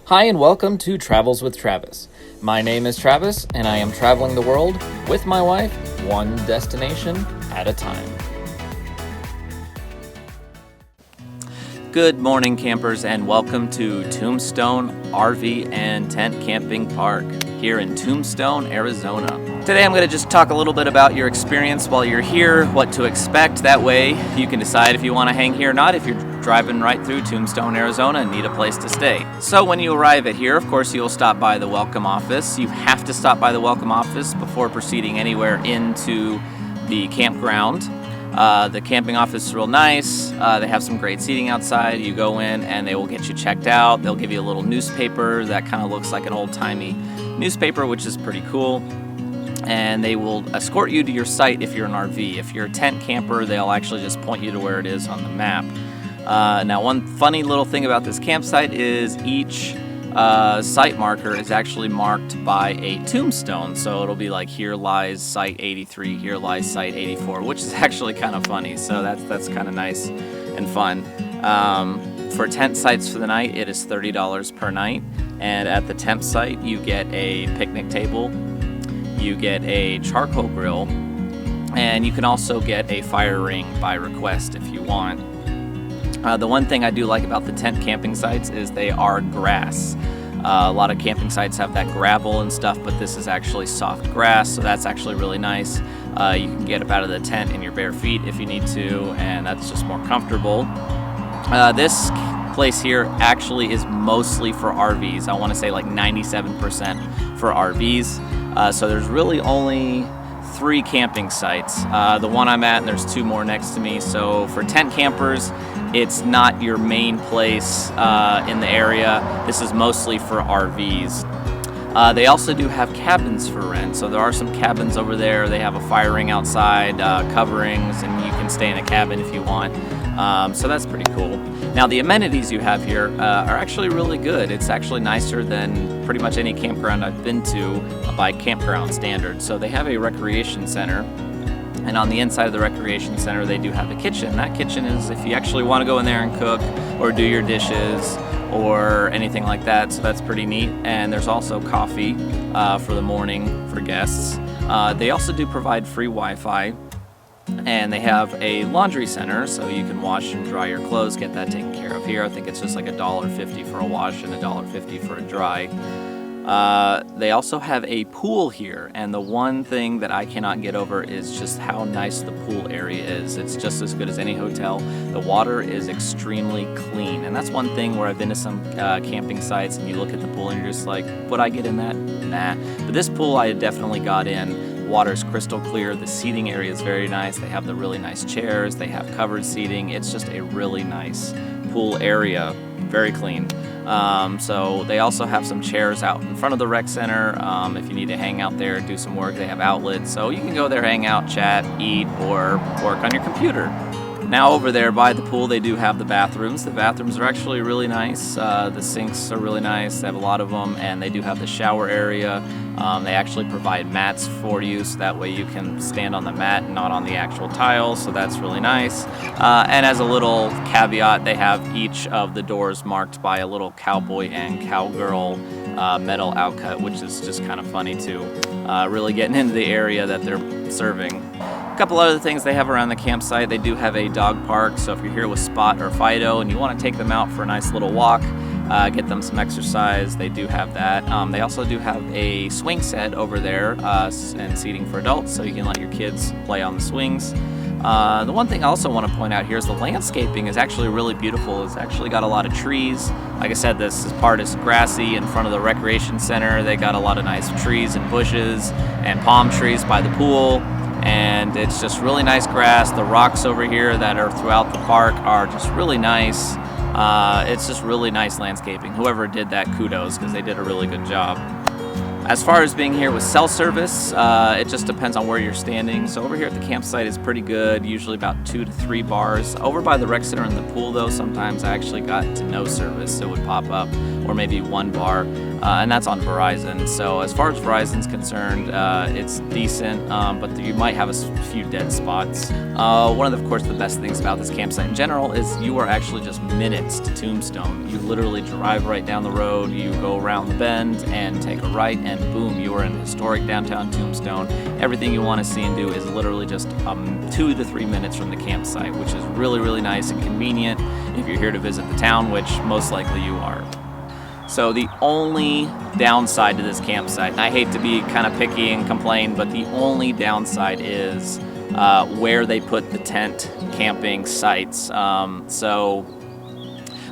Hi and welcome to Travels with Travis. My name is Travis and I am traveling the world with my wife, one destination at a time. Good morning, campers, and welcome to Tombstone RV and Tent Camping Park here in Tombstone, Arizona. Today I'm going to just talk a little bit about your experience while you're here, what to expect. That way you can decide if you want to hang here or not if you're driving right through Tombstone, Arizona and need a place to stay. So when you arrive at here, of course, you'll stop by the welcome office. You have to stop by the welcome office before proceeding anywhere into the campground. The camping office is real nice. They have some great seating outside. You go in and they will get you checked out. They'll give you a little newspaper that kind of looks like an old-timey newspaper, which is pretty cool. And they will escort you to your site if you're an RV. If you're a tent camper, they'll actually just point you to where it is on the map. Now, one funny little thing about this campsite is each site marker is actually marked by a tombstone. So it'll be like, here lies site 83, here lies site 84, which is actually kind of funny. So that's kind of nice and fun. For tent sites for the night, it is $30 per night. And at the tent site, you get a picnic table, you get a charcoal grill, and you can also get a fire ring by request if you want. The one thing I do like about the tent camping sites is they are grass. A lot of camping sites have that gravel and stuff, but this is actually soft grass, so that's actually really nice. You can get up out of the tent in your bare feet if you need to, and that's just more comfortable. This place here actually is mostly for RVs. I want to say like 97% for RVs. So there's really only 3 camping sites. The one I'm at, and there's 2 more next to me. So for tent campers, it's not your main place in the area. This is mostly for RVs. They also do have cabins for rent. So there are some cabins over there. They have a fire ring outside, coverings, and you can stay in a cabin if you want. So that's pretty cool. Now the amenities you have here are actually really good. It's actually nicer than pretty much any campground I've been to by campground standards. So they have a recreation center, and on the inside of the recreation center they do have a kitchen. That kitchen is if you actually want to go in there and cook or do your dishes or anything like that, so that's pretty neat. And there's also coffee for the morning for guests. They also do provide free Wi-Fi. And they have a laundry center, so you can wash and dry your clothes, get that taken care of here. I think it's just like $1.50 for a wash and $1.50 for a dry. They also have a pool here, and the one thing that I cannot get over is just how nice the pool area is. It's just as good as any hotel. The water is extremely clean, and that's one thing where I've been to some camping sites, and you look at the pool and you're just like, would I get in that? Nah. But this pool I definitely got in. Water's crystal clear. The seating area is very nice. They have the really nice chairs. They have covered seating. It's just a really nice pool area. Very clean. So they also have some chairs out in front of the rec center. If you need to hang out there, do some work, they have outlets. So you can go there, hang out, chat, eat, or work on your computer. Now over there by the pool, they do have the bathrooms. The bathrooms are actually really nice. The sinks are really nice. They have a lot of them, and they do have the shower area. They actually provide mats for you, so that way you can stand on the mat and not on the actual tiles, so that's really nice. And as a little caveat, they have each of the doors marked by a little cowboy and cowgirl metal outcut, which is just kind of funny too. Really getting into the area that they're serving. A couple other things they have around the campsite. They do have a dog park, so if you're here with Spot or Fido and you want to take them out for a nice little walk, get them some exercise, they do have that. They also do have a swing set over there and seating for adults, so you can let your kids play on the swings. The one thing I also want to point out here is the landscaping is actually really beautiful. It's actually got a lot of trees. Like I said, this part is grassy in front of the recreation center. They got a lot of nice trees and bushes and palm trees by the pool. And it's just really nice grass. The rocks over here that are throughout the park are just really nice. It's just really nice landscaping. Whoever did that, kudos, because they did a really good job. As far as being here with cell service, it just depends on where you're standing. So over here at the campsite is pretty good, usually about 2 to 3 bars. Over by the rec center and the pool though, sometimes I actually got to no service. It would pop up, or maybe one bar, and that's on Verizon. So as far as Verizon's concerned, it's decent, but you might have a few dead spots. One of course, the best things about this campsite in general is you are actually just minutes to Tombstone. You literally drive right down the road, you go around the bend and take a right, and boom, you are in historic downtown Tombstone. Everything you want to see and do is literally just 2 to 3 minutes from the campsite, which is really, really nice and convenient if you're here to visit the town, which most likely you are. So the only downside to this campsite, and I hate to be kind of picky and complain, but the only downside is where they put the tent camping sites. So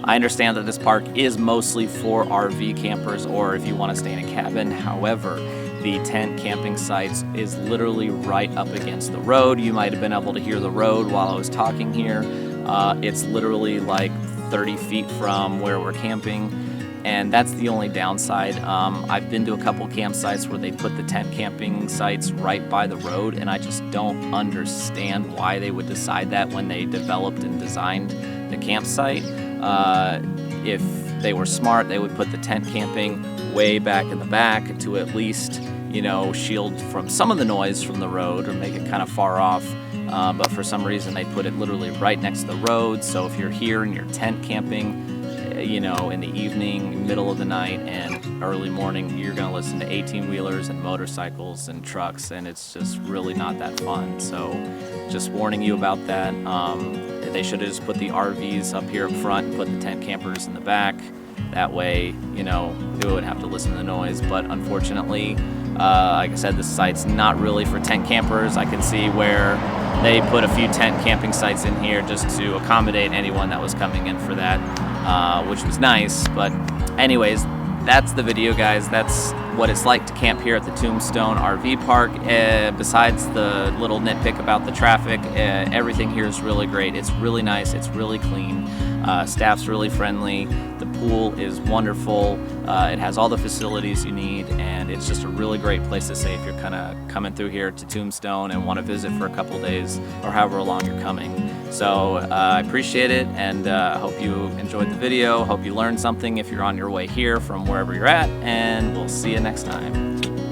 I understand that this park is mostly for RV campers or if you want to stay in a cabin. However, the tent camping sites is literally right up against the road. You might have been able to hear the road while I was talking here. It's literally like 30 feet from where we're camping, and that's the only downside. I've been to a couple campsites where they put the tent camping sites right by the road, and I just don't understand why they would decide that when they developed and designed the campsite. If they were smart, they would put the tent camping way back in the back to at least, shield from some of the noise from the road or make it kind of far off. But for some reason they put it literally right next to the road. So if you're here and you're tent camping, in the evening, middle of the night, and early morning, you're going to listen to 18-wheelers and motorcycles and trucks, and it's just really not that fun. So just warning you about that. They should have just put the RVs up here up front and put the tent campers in the back. That way, you wouldn't have to listen to the noise. But unfortunately, like I said, this site's not really for tent campers. I can see where they put a few tent camping sites in here just to accommodate anyone that was coming in for that, which was nice. But anyways, that's the video, guys. That's what it's like to camp here at the Tombstone RV Park. Besides the little nitpick about the traffic, everything here is really great. It's really nice. It's really clean. Staff's really friendly. The pool is wonderful. It has all the facilities you need, and it's just a really great place to stay if you're kind of coming through here to Tombstone and want to visit for a couple days or however long you're coming. So I appreciate it, and I hope you enjoyed the video. Hope you learned something if you're on your way here from wherever you're at, and we'll see you next time.